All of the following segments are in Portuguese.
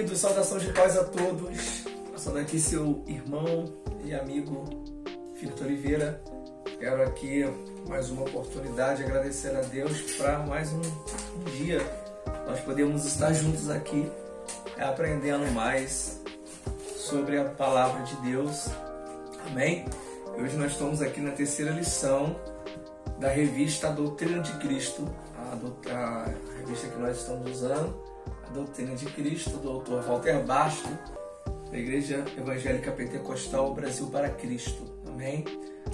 queridos, saudação de paz a todos. Passando aqui seu irmão e amigo Filipe Oliveira. Quero aqui mais uma oportunidade, agradecer a Deus para mais um dia. Nós podemos estar juntos aqui, aprendendo mais sobre a palavra de Deus. Amém? Hoje nós estamos aqui na terceira lição da revista A Doutrina de Cristo, a revista que nós estamos usando, A Doutrina de Cristo, do Dr. Walter Basto, da Igreja Evangélica Pentecostal Brasil para Cristo. Amém?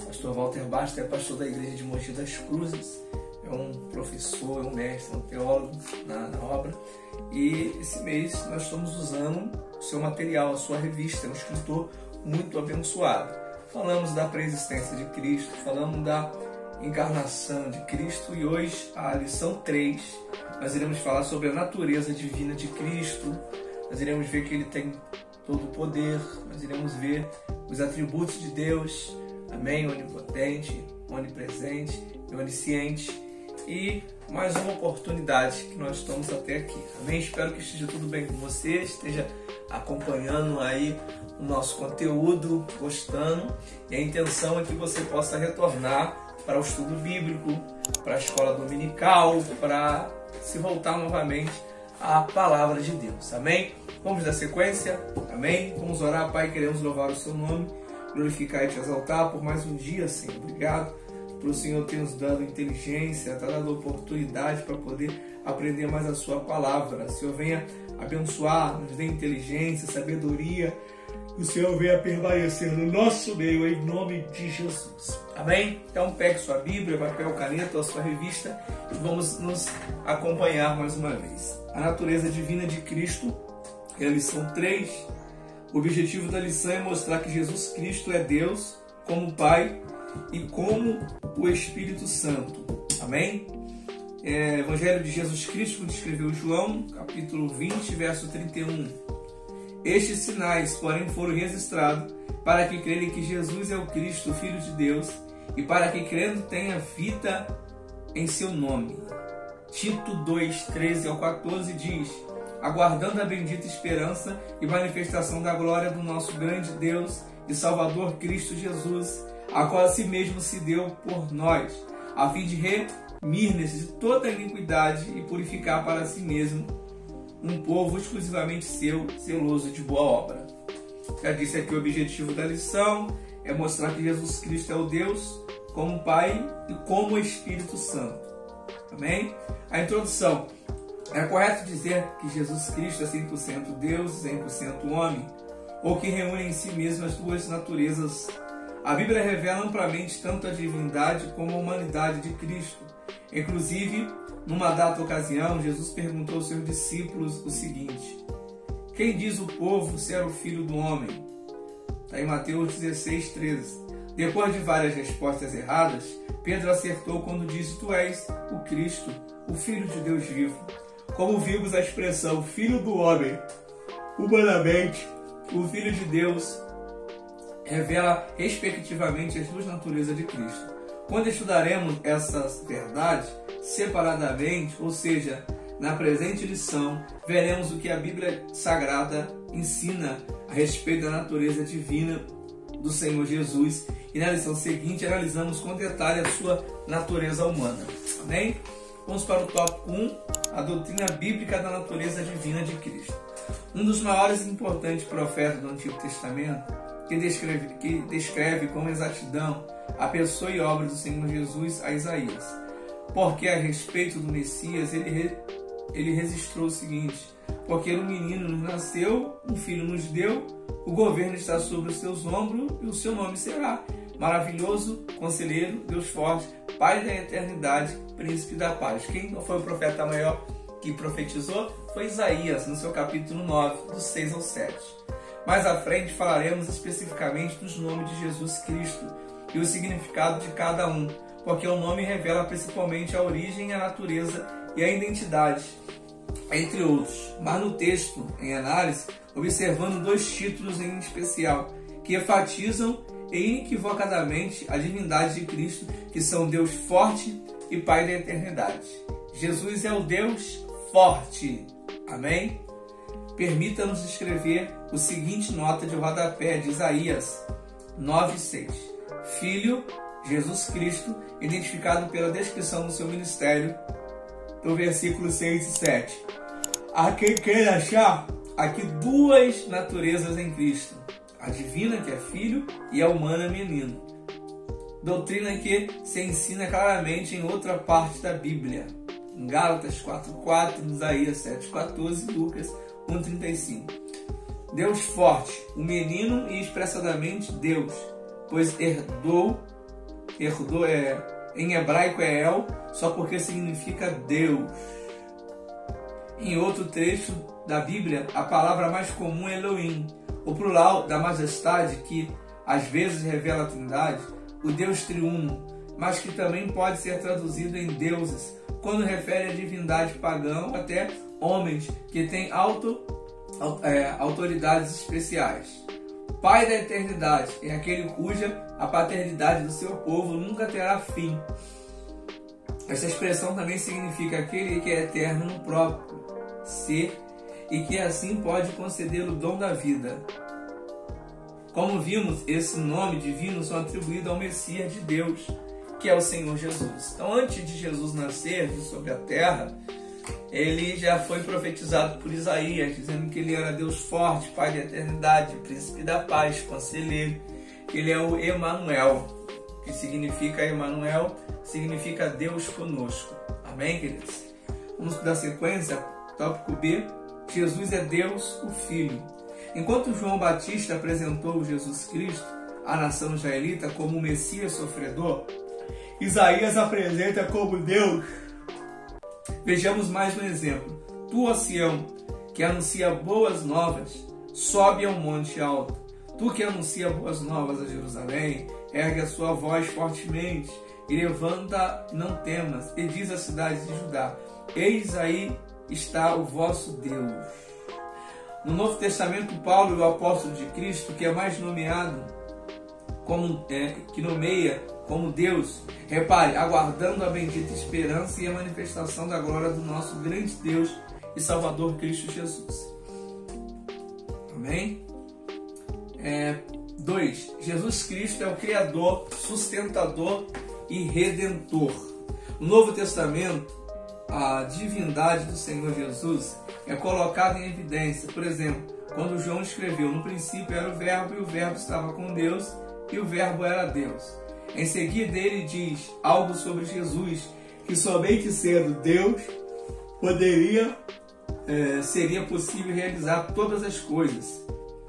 Pastor Walter Basto é pastor da Igreja de Mogi das Cruzes, é um professor, é um mestre, um teólogo na obra. E esse mês nós estamos usando o seu material, a sua revista, é um escritor muito abençoado. Falamos da pré-existência de Cristo, falamos da encarnação de Cristo e hoje a lição 3, nós iremos falar sobre a natureza divina de Cristo. Nós iremos ver que ele tem todo o poder, nós iremos ver os atributos de Deus, amém? Onipotente, onipresente e onisciente. E mais uma oportunidade que nós estamos até aqui, amém? Espero que esteja tudo bem com você, esteja acompanhando aí o nosso conteúdo, gostando, e a intenção é que você possa retornar para o estudo bíblico, para a escola dominical, para se voltar novamente à palavra de Deus, amém? Vamos dar sequência, amém? Vamos orar. Pai, queremos louvar o seu nome, glorificar e te exaltar por mais um dia, Senhor. Obrigado por o Senhor ter nos dado inteligência, ter dado oportunidade para poder aprender mais a sua palavra. O Senhor venha abençoar, nos dê inteligência, sabedoria, o Senhor venha permanecer no nosso meio, em nome de Jesus. Amém? Então pegue sua Bíblia, papel, caneta, a sua revista e vamos nos acompanhar mais uma vez. A natureza divina de Cristo é a lição 3. O objetivo da lição é mostrar que Jesus Cristo é Deus como Pai e como o Espírito Santo. Amém? Evangelho de Jesus Cristo, como descreveu João, capítulo 20, verso 31. Estes sinais, porém, foram registrados para que crerem que Jesus é o Cristo, o Filho de Deus, e para que crendo tenha vida em seu nome. Tito 2, 13 ao 14 diz: aguardando a bendita esperança e manifestação da glória do nosso grande Deus e Salvador Cristo Jesus, a qual a si mesmo se deu por nós, a fim de remir-nos de toda a iniquidade e purificar para si mesmo um povo exclusivamente seu, zeloso de boa obra. Já disse aqui o objetivo da lição é mostrar que Jesus Cristo é o Deus como Pai e como Espírito Santo. Amém? A introdução. É correto dizer que Jesus Cristo é 100% Deus e 100% homem, ou que reúne em si mesmo as duas naturezas. A Bíblia revela amplamente tanto a divindade como a humanidade de Cristo. Inclusive, numa dada ocasião, Jesus perguntou aos seus discípulos o seguinte: quem diz o povo ser o Filho do Homem? Está em Mateus 16, 13. Depois de várias respostas erradas, Pedro acertou quando disse: tu és o Cristo, o Filho de Deus vivo. Como vimos, a expressão Filho do Homem, humanamente, o Filho de Deus, revela respectivamente as duas naturezas de Cristo. Quando estudaremos essas verdades separadamente, ou seja, na presente lição, veremos o que a Bíblia Sagrada ensina a respeito da natureza divina do Senhor Jesus, e na lição seguinte analisamos com detalhe a sua natureza humana. Amém? Vamos para o tópico 1, a doutrina bíblica da natureza divina de Cristo. Um dos maiores e importantes profetas do Antigo Testamento, que descreve com exatidão a pessoa e obra do Senhor Jesus, a Isaías. Porque a respeito do Messias, ele registrou o seguinte: porque um menino nos nasceu, um filho nos deu, o governo está sobre os seus ombros e o seu nome será Maravilhoso, Conselheiro, Deus Forte, Pai da Eternidade, Príncipe da Paz. Quem foi o profeta maior que profetizou? Foi Isaías, no seu capítulo 9, do 6 ao 7. Mais à frente falaremos especificamente dos nomes de Jesus Cristo e o significado de cada um, porque o nome revela principalmente a origem, a natureza e a identidade, entre outros. Mas no texto, em análise, observando dois títulos em especial, que enfatizam inequivocadamente a divindade de Cristo, que são Deus forte e Pai da eternidade. Jesus é o Deus forte. Amém? permita-nos escrever o seguinte nota de rodapé de Isaías 9:6. Filho, Jesus Cristo, identificado pela descrição do seu ministério, no versículo 6 e 7. Há quem queira achar aqui duas naturezas em Cristo: a divina, que é filho, e a humana, menino. Doutrina que se ensina claramente em outra parte da Bíblia, em Gálatas 4:4, Isaías 7:14 e Lucas 1:35. Deus forte, o menino e expressadamente Deus, pois herdou em hebraico é El, só porque significa Deus. Em outro trecho da Bíblia, a palavra mais comum é Elohim, o plural da majestade que às vezes revela a Trindade, o Deus triuno, mas que também pode ser traduzido em deuses, quando refere a divindade pagã ou até homens que têm autoridades especiais. Pai da eternidade é aquele cuja a paternidade do seu povo nunca terá fim. Essa expressão também significa aquele que é eterno no próprio ser e que assim pode conceder o dom da vida. Como vimos, esse nome divino são atribuídos ao Messias de Deus, que é o Senhor Jesus. Então, antes de Jesus nascer sobre a terra, ele já foi profetizado por Isaías, dizendo que ele era Deus forte, Pai da eternidade, Príncipe da paz, Conselheiro. Ele é o Emanuel, que significa Emanuel, significa Deus conosco. Amém, queridos? Vamos dar sequência. Tópico B. Jesus é Deus, o Filho. Enquanto João Batista apresentou Jesus Cristo à nação israelita como o Messias sofredor, Isaías apresenta como Deus. Vejamos mais um exemplo. Tu, ó Sião, que anuncia boas novas, sobe ao monte alto. Tu que anuncia boas novas a Jerusalém, ergue a sua voz fortemente, e levanta, não temas, e diz às cidades de Judá: eis aí está o vosso Deus. No Novo Testamento, Paulo, o apóstolo de Cristo, que é mais nomeado que nomeia como Deus, repare, aguardando a bendita esperança e a manifestação da glória do nosso grande Deus e Salvador Cristo Jesus. Amém? 2. Jesus Cristo é o Criador, sustentador e Redentor. No Novo Testamento, a divindade do Senhor Jesus é colocada em evidência. Por exemplo, quando João escreveu: no princípio era o Verbo, e o Verbo estava com Deus, e o Verbo era Deus. Em seguida, ele diz algo sobre Jesus, que somente sendo Deus seria possível realizar todas as coisas.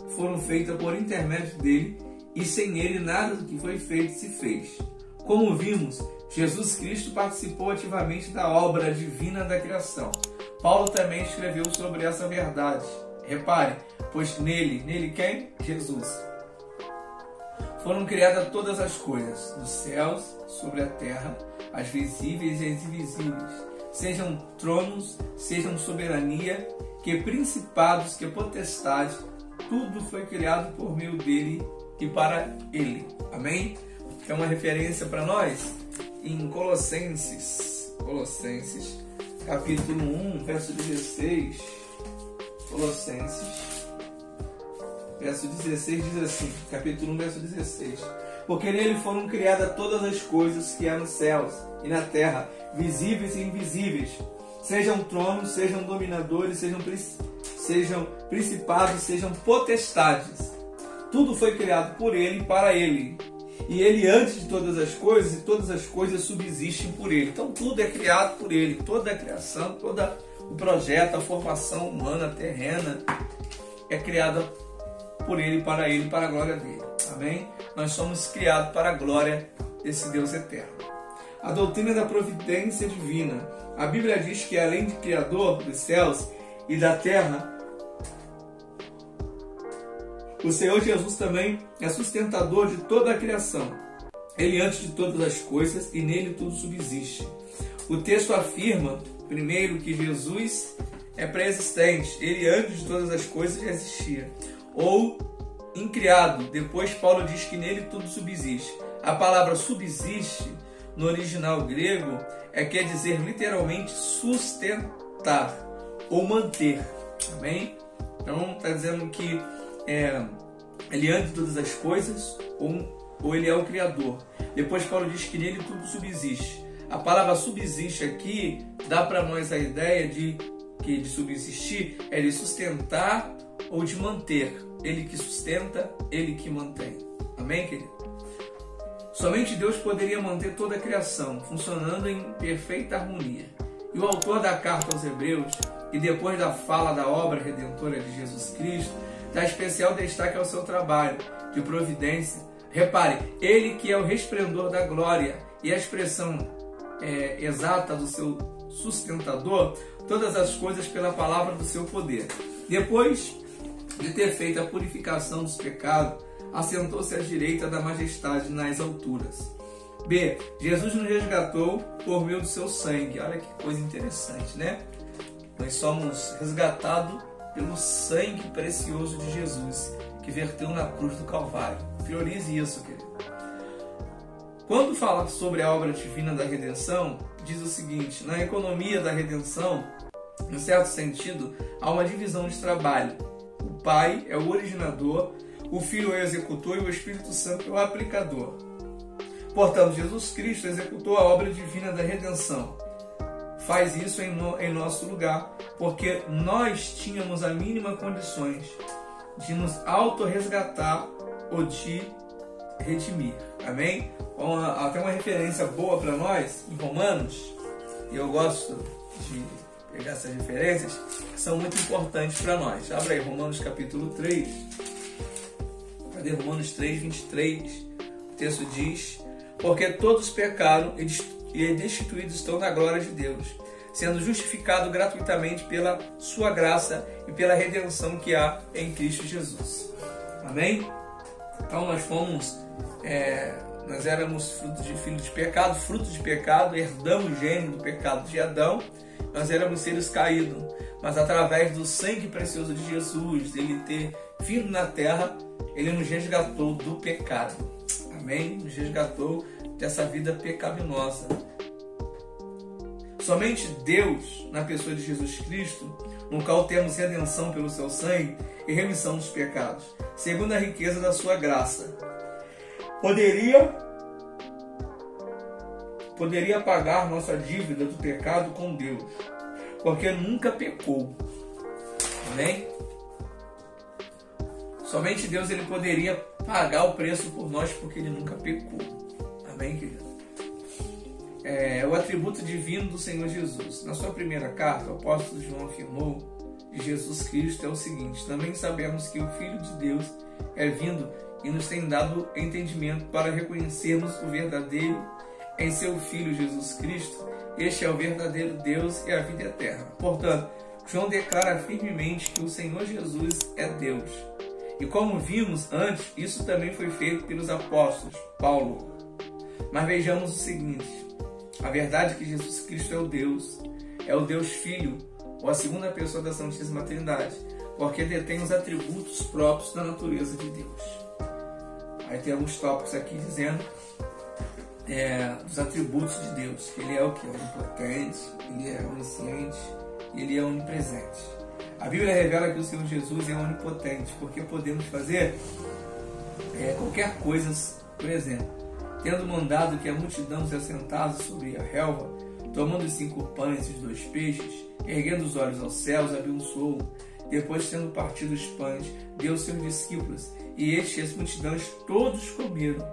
Foram feitas por intermédio dele, e sem ele nada do que foi feito se fez. Como vimos, Jesus Cristo participou ativamente da obra divina da criação. Paulo também escreveu sobre essa verdade. Repare, pois nele quem? Jesus. Foram criadas todas as coisas, dos céus, sobre a terra, as visíveis e as invisíveis, sejam tronos, sejam soberania, que principados, que potestades, tudo foi criado por meio dele e para ele. Amém? É uma referência para nós em Colossenses, capítulo 1, verso 16. Colossenses, verso 16 diz assim, capítulo 1, verso 16. Porque nele foram criadas todas as coisas que há nos céus e na terra, visíveis e invisíveis, sejam tronos, sejam dominadores, sejam principados, sejam potestades. Tudo foi criado por ele e para ele. E ele antes de todas as coisas, e todas as coisas subsistem por ele. Então tudo é criado por ele. Toda a criação, todo o projeto, a formação humana, terrena, é criada por ele, para a glória dele. Amém? Nós somos criados para a glória desse Deus eterno. A doutrina da providência divina. A Bíblia diz que além de Criador dos céus e da terra, o Senhor Jesus também é sustentador de toda a criação. Ele antes de todas as coisas e nele tudo subsiste. O texto afirma, primeiro, que Jesus é pré-existente. Ele antes de todas as coisas já existia. Ou incriado. Depois Paulo diz que nele tudo subsiste. A palavra subsiste, no original grego, quer dizer literalmente sustentar ou manter. Amém? Então está dizendo que ele é antes de todas as coisas ou ele é o Criador. Depois Paulo diz que nele tudo subsiste. A palavra subsiste aqui dá para nós a ideia de subsistir é de sustentar ou de manter. Ele que sustenta, ele que mantém. Amém, querido? Somente Deus poderia manter toda a criação funcionando em perfeita harmonia. E o autor da carta aos Hebreus, e depois da fala da obra redentora de Jesus Cristo, dá especial destaque ao seu trabalho de providência. Repare, ele que é o resplendor da glória e a expressão exata do seu sustentador, todas as coisas pela palavra do seu poder. Depois de ter feito a purificação dos pecados, assentou-se à direita da majestade nas alturas. B. Jesus nos resgatou por meio do seu sangue. Olha que coisa interessante, né? Nós somos resgatados pelo sangue precioso de Jesus, que verteu na cruz do Calvário. Priorize isso, querido. Quando fala sobre a obra divina da redenção, diz o seguinte: na economia da redenção, em certo sentido, há uma divisão de trabalho. O Pai é o originador, o Filho é o executor e o Espírito Santo é o aplicador. Portanto, Jesus Cristo executou a obra divina da redenção. Faz isso em nosso lugar, porque nós tínhamos a mínima condições de nos autorresgatar ou de redimir. Amém? Até uma referência boa para nós em Romanos, e eu gosto de pegar essas referências, que são muito importantes para nós. Abre aí Romanos capítulo 3. Cadê Romanos 3, 23? O texto diz: porque todos pecaram e destituídos estão da glória de Deus, sendo justificados gratuitamente pela sua graça e pela redenção que há em Cristo Jesus. Amém? Então nós éramos filhos de pecado, fruto de pecado, herdamos o gênero do pecado de Adão. Nós éramos seres caídos, mas através do sangue precioso de Jesus, ele ter vindo na terra, ele nos resgatou do pecado. Amém? Nos resgatou dessa vida pecaminosa. Somente Deus, na pessoa de Jesus Cristo, no qual temos redenção pelo seu sangue e remissão dos pecados, segundo a riqueza da sua graça, poderia pagar nossa dívida do pecado com Deus, porque nunca pecou. Amém? Somente Deus ele poderia pagar o preço por nós, porque ele nunca pecou. Amém, querido? É o atributo divino do Senhor Jesus. Na sua primeira carta, o apóstolo João afirmou de Jesus Cristo é o seguinte: também sabemos que o Filho de Deus é vindo e nos tem dado entendimento para reconhecermos o verdadeiro em seu Filho Jesus Cristo. Este é o verdadeiro Deus e a vida eterna. Portanto, João declara firmemente que o Senhor Jesus é Deus. E como vimos antes, isso também foi feito pelos apóstolos, Paulo. Mas vejamos o seguinte: a verdade é que Jesus Cristo é o Deus Filho, ou a segunda pessoa da Santíssima Trindade, porque detém os atributos próprios da natureza de Deus. Aí tem alguns tópicos aqui dizendo dos atributos de Deus. Ele é o que? Onipotente, ele é onisciente, ele é onipresente. A Bíblia revela que o Senhor Jesus é onipotente, porque podemos fazer qualquer coisa. Por exemplo, tendo mandado que a multidão se assentasse sobre a relva, tomando os 5 pães e os 2 peixes, erguendo os olhos aos céus, abençoou. Depois, tendo partido os pães, deu aos seus discípulos, e estes e as multidões todos comeram,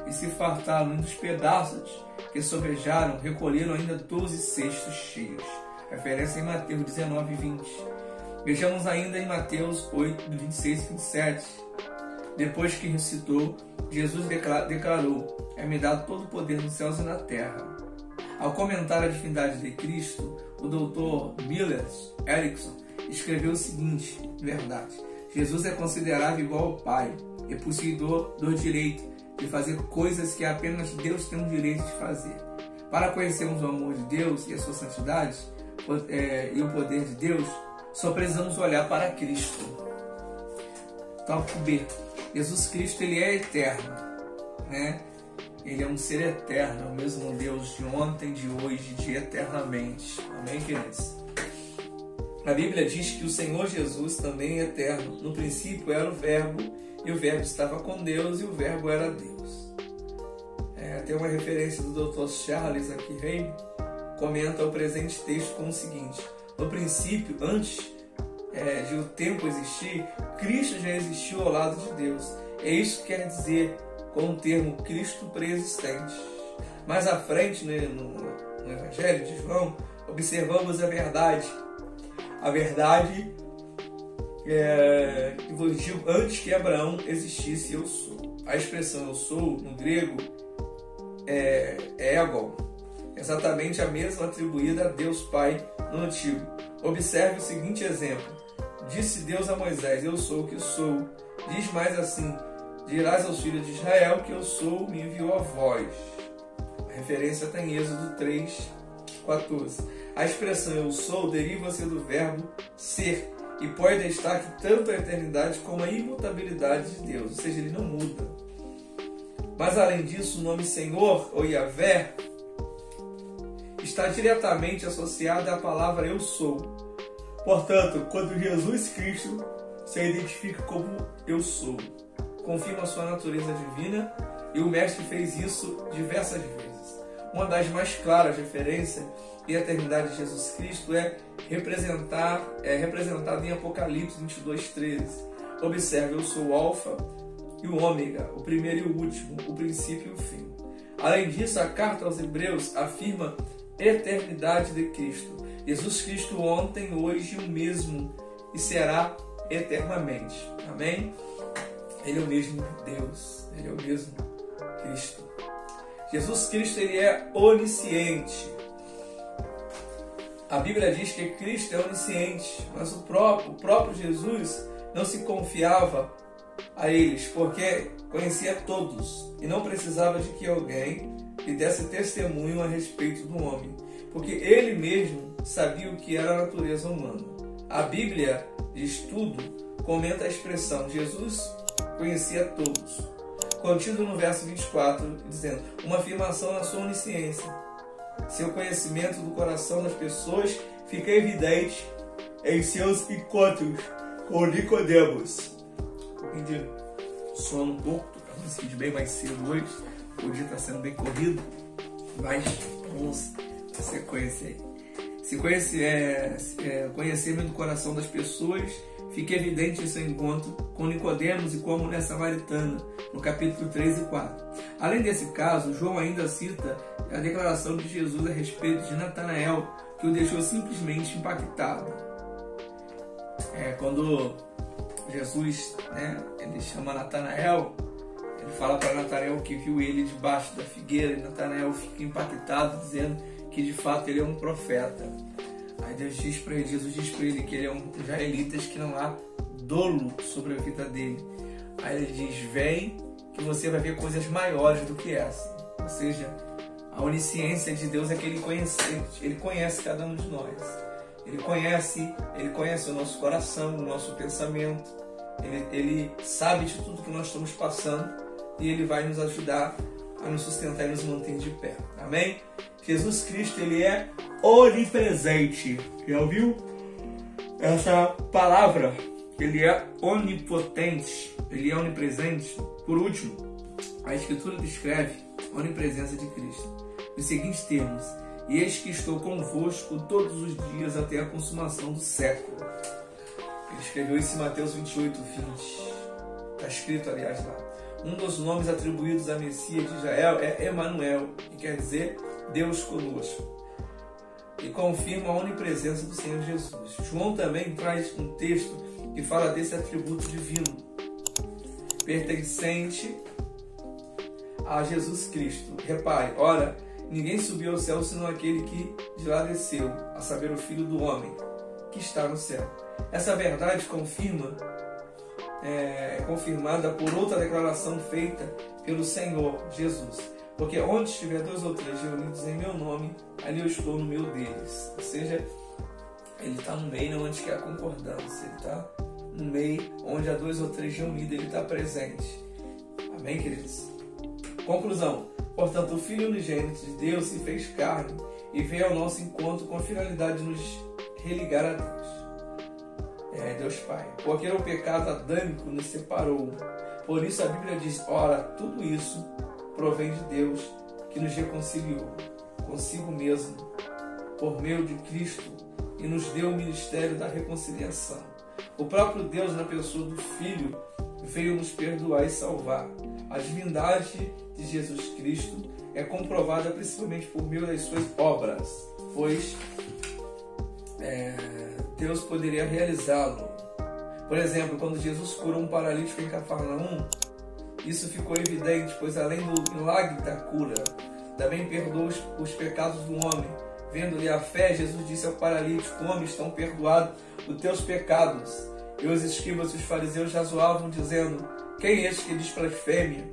e se fartaram, e dos pedaços que sobejaram, recolheram ainda 12 cestos cheios. Referência em Mateus 19, 20. Vejamos ainda em Mateus 8, 26 e 27. Depois que ressuscitou, Jesus declarou: é-me dado todo o poder nos céus e na terra. Ao comentar a divindade de Cristo, o Dr. Miller Erickson escreveu o seguinte: verdade, Jesus é considerado igual ao Pai e possuidor do direito de fazer coisas que apenas Deus tem o direito de fazer. Para conhecermos o amor de Deus e a sua santidade e o poder de Deus, só precisamos olhar para Cristo. Tópico B. Jesus Cristo, ele é eterno, né? Ele é um ser eterno, é o mesmo Deus de ontem, de hoje, de eternamente. Amém, queridos? A Bíblia diz que o Senhor Jesus também é eterno. No princípio era o Verbo, e o Verbo estava com Deus, e o Verbo era Deus. Tem uma referência do Dr. Charles aqui, comenta o presente texto com o seguinte: no princípio, antes de o tempo existir, Cristo já existiu ao lado de Deus. É isso que quer dizer com o termo Cristo preexistente. Mais à frente, no Evangelho de João, observamos a verdade. A verdade que vos digo, antes que Abraão existisse, eu sou. A expressão eu sou, no grego, é ego, exatamente a mesma atribuída a Deus Pai no Antigo. Observe o seguinte exemplo: disse Deus a Moisés, eu sou o que sou. Diz mais assim: dirás aos filhos de Israel que eu sou, me enviou a vós. A referência está em Êxodo 3:14. A expressão eu sou deriva-se do verbo ser e põe em destaque tanto a eternidade como a imutabilidade de Deus, ou seja, ele não muda. Mas além disso, o nome Senhor ou Yahvé está diretamente associado à palavra eu sou. Portanto, quando Jesus Cristo se identifica como eu sou, confirma sua natureza divina, e o Mestre fez isso diversas vezes. Uma das mais claras referências à eternidade de Jesus Cristo é representada em Apocalipse 22:13. Observe, eu sou o Alfa e o Ômega, o primeiro e o último, o princípio e o fim. Além disso, a carta aos Hebreus afirma a eternidade de Cristo. Jesus Cristo ontem, hoje, o mesmo, e será eternamente. Amém? Ele é o mesmo Deus, ele é o mesmo Cristo. Jesus Cristo, ele é onisciente. A Bíblia diz que Cristo é onisciente, mas o próprio Jesus não se confiava a eles, porque conhecia todos e não precisava de que alguém lhe desse testemunho a respeito do homem, porque ele mesmo sabia o que era a natureza humana. A Bíblia diz tudo, comenta a expressão Jesus conhecia todos, contido no verso 24, dizendo uma afirmação na sua onisciência. Seu conhecimento do coração das pessoas fica evidente em seus encontros com Nicodemos. De sono um pouco, estou esse vídeo bem mais cedo hoje, o dia está sendo bem corrido, mas vamos na sequência aí. Conhecimento do coração das pessoas fica evidente em seu encontro com Nicodemos e com a mulher samaritana, no capítulo 3 e 4. Além desse caso, João ainda cita a declaração de Jesus a respeito de Natanael, que o deixou simplesmente impactado. Quando Jesus, ele chama Natanael, ele fala para Natanael que viu ele debaixo da figueira, e Natanael fica impactado, dizendo que de fato ele é um profeta. Aí Jesus diz para ele que ele é um israelitas, que não há dolo sobre a vida dele. Aí ele diz, vem que você vai ver coisas maiores do que essa. Ou seja, a onisciência de Deus é que ele conhece cada um de nós. Ele conhece o nosso coração, o nosso pensamento. Ele sabe de tudo que nós estamos passando e ele vai nos ajudar a nos sustentar e nos manter de pé. Amém? Jesus Cristo, ele é onipresente. Já ouviu essa palavra? Ele é onipotente, ele é onipresente. Por último, a Escritura descreve a onipresença de Cristo nos seguintes termos: e eis que estou convosco todos os dias até a consumação do século. Ele escreveu isso em Mateus 28, 20. Está escrito, aliás, lá. Um dos nomes atribuídos a Messias de Israel é Emanuel, que quer dizer Deus conosco, e confirma a onipresença do Senhor Jesus. João também traz um texto que fala desse atributo divino, pertencente a Jesus Cristo. Repare, ora, ninguém subiu ao céu senão aquele que de lá desceu, a saber, o Filho do Homem, que está no céu. Essa verdade é confirmada por outra declaração feita pelo Senhor Jesus. Porque onde estiver 2 ou 3 reunidos em meu nome, ali eu estou no meio deles. Ou seja, ele está no meio onde há concordância. Ele está no meio onde há 2 ou 3 reunidos, ele está presente. Amém, queridos? Conclusão. Portanto, o Filho unigênito de Deus se fez carne e veio ao nosso encontro com a finalidade de nos religar a Deus. Deus Pai. Porque o pecado adâmico nos separou. Por isso a Bíblia diz, ora, tudo isso provém de Deus, que nos reconciliou consigo mesmo, por meio de Cristo, e nos deu o ministério da reconciliação. O próprio Deus, na pessoa do Filho, veio nos perdoar e salvar. A divindade de Jesus Cristo é comprovada principalmente por meio das suas obras, pois Deus poderia realizá-lo. Por exemplo, quando Jesus curou um paralítico em Cafarnaum, isso ficou evidente, pois além do milagre da cura, também perdoou os pecados do homem. Vendo-lhe a fé, Jesus disse ao paralítico, homem, estão perdoados os teus pecados. E os escribas e os fariseus já zoavam, dizendo, quem é este que diz blasfêmia?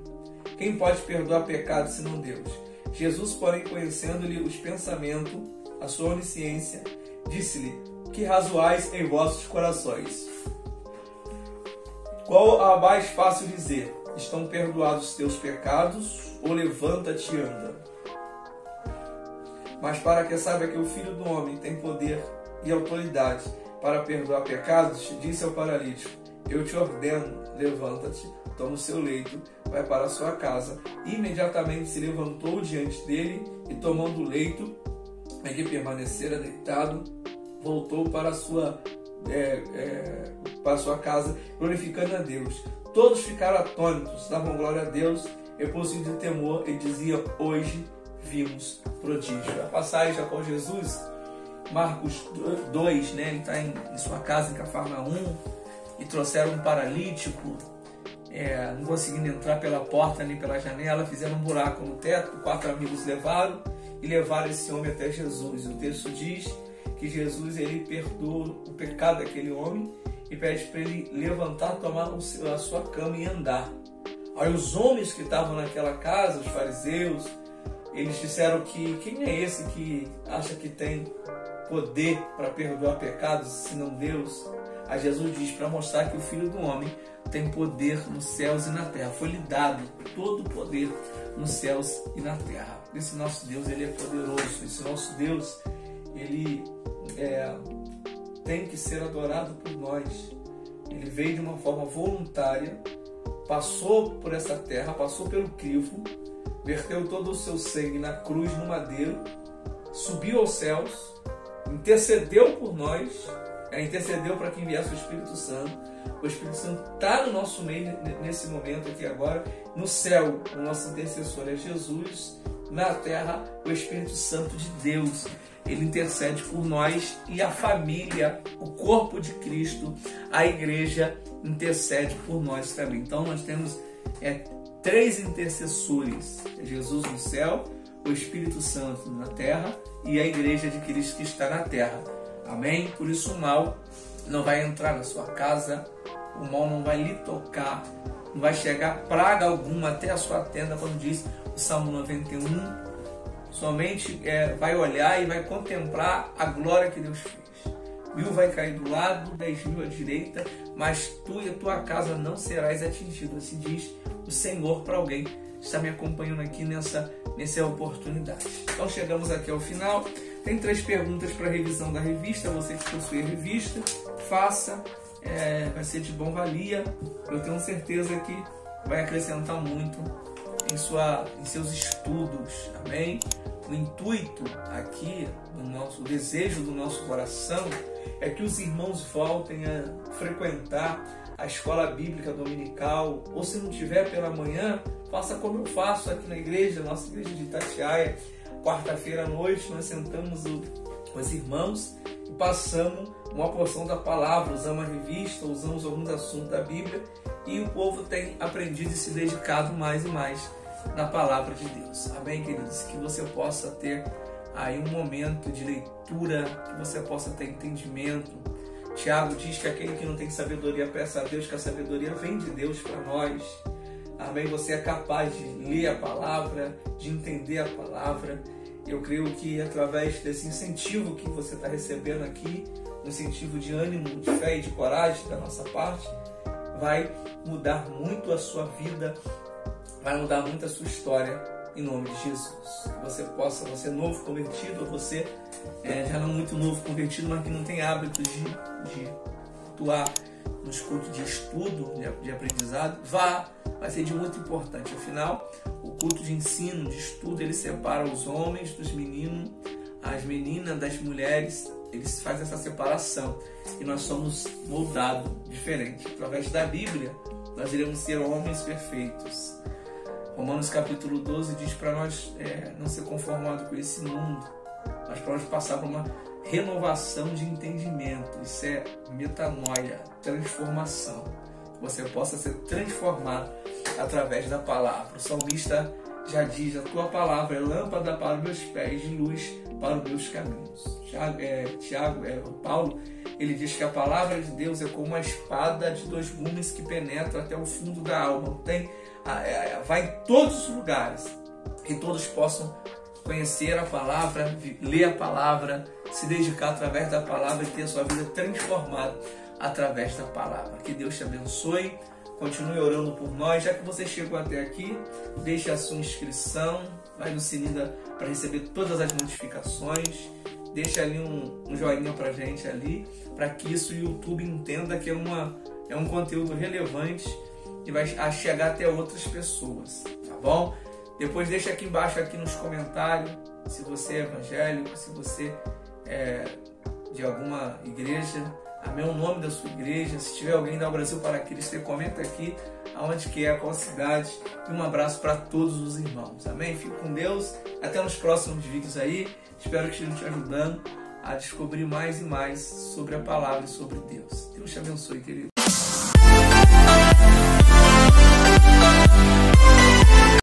Quem pode perdoar pecados senão Deus? Jesus, porém, conhecendo-lhe os pensamentos, a sua onisciência, disse-lhe, que razoais em vossos corações? Qual a mais fácil dizer? Estão perdoados os teus pecados, ou levanta-te e anda? Mas para que saiba que o Filho do Homem tem poder e autoridade para perdoar pecados, disse ao paralítico, eu te ordeno, levanta-te, toma o seu leito, vai para a sua casa. E imediatamente se levantou diante dele e tomando o leito, em que permanecera deitado, voltou para a sua casa, glorificando a Deus. Todos ficaram atônitos, davam glória a Deus, e possuídos de temor, e diziam, hoje vimos prodígio. A passagem já com Jesus, Marcos 2, ele está em sua casa em Cafarnaum, e trouxeram um paralítico, não conseguindo entrar pela porta nem pela janela, fizeram um buraco no teto, 4 amigos levaram esse homem até Jesus. O texto diz que Jesus ele perdoa o pecado daquele homem e pede para ele levantar, tomar a sua cama e andar. Aí os homens que estavam naquela casa, os fariseus, eles disseram que quem é esse que acha que tem poder para perdoar pecados, senão Deus? Aí Jesus diz para mostrar que o Filho do Homem tem poder nos céus e na terra. Foi-lhe dado todo o poder nos céus e na terra. Esse nosso Deus, ele é poderoso. Esse nosso Deus, ele tem que ser adorado por nós. Ele veio de uma forma voluntária, passou por essa terra, passou pelo crivo, verteu todo o seu sangue na cruz, no madeiro, subiu aos céus, intercedeu por nós, intercedeu para que enviasse o Espírito Santo. O Espírito Santo está no nosso meio nesse momento aqui agora. No céu, o nosso intercessor é Jesus. Na terra, o Espírito Santo de Deus. Ele intercede por nós e a família, o corpo de Cristo, a igreja, intercede por nós também. Então nós temos 3 intercessores: Jesus no céu, o Espírito Santo na terra e a igreja de Cristo que está na terra. Amém? Por isso o mal não vai entrar na sua casa, o mal não vai lhe tocar, não vai chegar praga alguma até a sua tenda, como diz o Salmo 91. Somente vai olhar e vai contemplar a glória que Deus fez. 1000 vai cair do lado, 10.000 à direita, mas tu e a tua casa não serás atingido. Assim diz o Senhor para alguém que está me acompanhando aqui nessa oportunidade. Então chegamos aqui ao final. Tem 3 perguntas para revisão da revista. Você que possui a revista, faça. Vai ser de bom valia. Eu tenho certeza que vai acrescentar muito em seus estudos. Amém? O intuito aqui, o desejo do nosso coração é que os irmãos voltem a frequentar a escola bíblica dominical, ou se não tiver pela manhã, faça como eu faço aqui na igreja, nossa igreja de Itatiaia. Quarta-feira à noite nós sentamos os irmãos e passamos uma porção da palavra, usamos a revista, usamos alguns assuntos da Bíblia, e o povo tem aprendido e se dedicado mais e mais na palavra de Deus. Amém, queridos? Que você possa ter aí um momento de leitura, que você possa ter entendimento. Tiago diz que aquele que não tem sabedoria peça a Deus, que a sabedoria vem de Deus para nós. Amém? Você é capaz de ler a palavra, de entender a palavra. Eu creio que através desse incentivo que você está recebendo aqui, um incentivo de ânimo, de fé e de coragem da nossa parte, vai mudar muito a sua vida, vai mudar muito a sua história, em nome de Jesus. Que você novo convertido, ou você já não muito novo convertido, mas que não tem hábito de atuar nos cultos de estudo, de aprendizado, vai ser de muito importante. Afinal, o culto de ensino, de estudo, ele separa os homens dos meninos, as meninas das mulheres, eles fazem essa separação e nós somos moldados diferente. Através da Bíblia, nós iremos ser homens perfeitos. Romanos capítulo 12 diz para nós não ser conformado com esse mundo, mas para nós passar por uma renovação de entendimento. Isso é metanoia, transformação. Que você possa ser transformado através da palavra. O salmista já diz: a tua palavra é lâmpada para os meus pés e luz para os meus caminhos. Paulo, ele diz que a palavra de Deus é como uma espada de 2 gumes que penetra até o fundo da alma. Vai em todos os lugares, que todos possam conhecer a palavra, ler a palavra, se dedicar através da palavra e ter a sua vida transformada através da palavra. Que Deus te abençoe. Continue orando por nós. Já que você chegou até aqui, deixe a sua inscrição, vai no sininho para receber todas as notificações. Deixa ali um joinha pra gente ali, para que isso o YouTube entenda que é um conteúdo relevante e vai chegar até outras pessoas, tá bom? Depois deixa aqui embaixo, aqui nos comentários, se você é evangélico, se você é de alguma igreja, amém o nome da sua igreja. Se tiver alguém da Brasil para Cristo, você comenta aqui aonde que é, qual cidade. E um abraço para todos os irmãos, amém? Fique com Deus, até nos próximos vídeos aí. Espero que esteja te ajudando a descobrir mais e mais sobre a palavra e sobre Deus. Deus te abençoe, querido.